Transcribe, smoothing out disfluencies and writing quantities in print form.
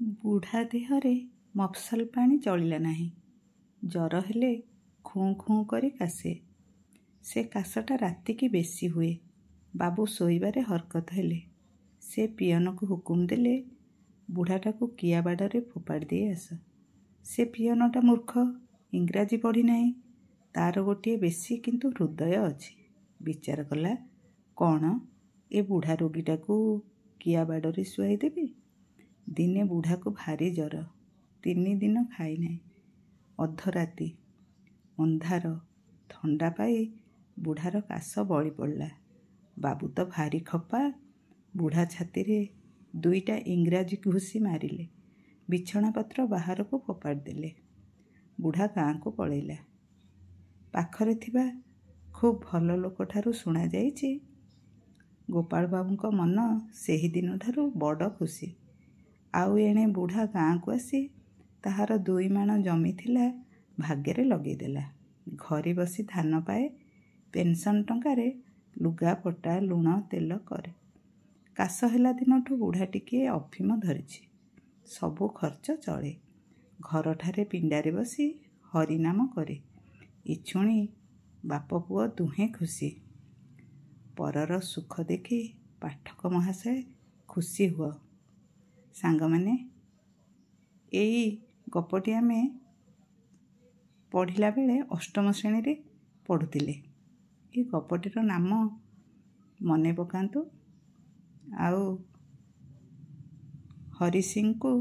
ବୁଢ଼ା ଦେହରେ ମଫସଲ ପାଣି ଚଳିଲା ନାହିଁ। ଜ୍ୱର ହେଲେ ଖୁଁ ଖୁଁ କରି କାଶେ। ସେ କାଶଟା ରାତିକି ବେଶୀ ହୁଏ। ବାବୁ ଶୋଇବାରେ ହରକତ ହେଲେ। ସେ ପିଅନକୁ ହୁକୁମ ଦେଲେ, ବୁଢ଼ାଟାକୁ କିଆ ବାଡ଼ରେ ଫୋପାଡ଼ି ଦେଇ ଆସ। ସେ ପିଅନଟା ମୂର୍ଖ, ଇଂରାଜୀ ପଢ଼ିନାହିଁ। ତାର ଗୋଟିଏ ବେଶୀ କିନ୍ତୁ ହୃଦୟ ଅଛି। ବିଚାର କଲା, କ'ଣ ଏ ବୁଢ଼ା ରୋଗୀଟାକୁ କିଆ ବାଡ଼ରେ ଶୁଆଇ ଦେବି। ଦିନେ ବୁଢ଼ାକୁ ଭାରି ଜ୍ୱର, 3 ଦିନ ଖାଇନାହିଁ। ଅଧରାତି, ଅନ୍ଧାର, ଥଣ୍ଡା ପାଇ ବୁଢ଼ାର କାଶ ବଳି ପଡ଼ିଲା। ବାବୁ ତ ଭାରି ଖପା। ବୁଢ଼ା ଛାତିରେ 2ଟା ଇଂରାଜୀ ଘୁଷି ମାରିଲେ। ବିଛଣାପତ୍ର ବାହାରକୁ ଫୋପାଡ଼ି ଦେଲେ। ବୁଢ଼ା ଗାଁକୁ ପଳେଇଲା। ପାଖରେ ଥିବା ଖୁବ୍ ଭଲ ଲୋକଠାରୁ ଶୁଣାଯାଇଛି, ଗୋପାଳବାବୁଙ୍କ ମନ ସେହିଦିନଠାରୁ ବଡ଼ ଖୁସି। ଆଉ ଏଣେ ବୁଢ଼ା ଗାଁକୁ ଆସି ତାହାର 2 ମାଣ ଜମି ଥିଲା ଭାଗ୍ୟରେ ଲଗେଇଦେଲା। ଘରେ ବସି ଧାନ ପାଏ, ପେନ୍ସନ୍ ଟଙ୍କାରେ ଲୁଗାପଟା, ଲୁଣ ତେଲ କରେ। କାଶ ହେଲା ଦିନଠୁ ବୁଢ଼ା ଟିକିଏ ଅଫିମ ଧରିଛି। ସବୁ ଖର୍ଚ୍ଚ ଚଳେ। ଘରଠାରେ ପିଣ୍ଡାରେ ବସି ହରିନାମ କରେ। ଇଛୁଣି ବାପ ପୁଅ ଦୁହେଁ ଖୁସି। ପରର ସୁଖ ଦେଖି ପାଠକ ମହାଶୟ ଖୁସି ହୁଅ। ସାଙ୍ଗମାନେ, ଏଇ ଗପଟି ଆମେ ପଢ଼ିଲା ବେଳେ 8ମ ଶ୍ରେଣୀରେ ପଢ଼ୁଥିଲେ। ଏ ଗପଟିର ନାମ ମନେ ପକାନ୍ତୁ। ଆଉ ହରିସିଂଙ୍କୁ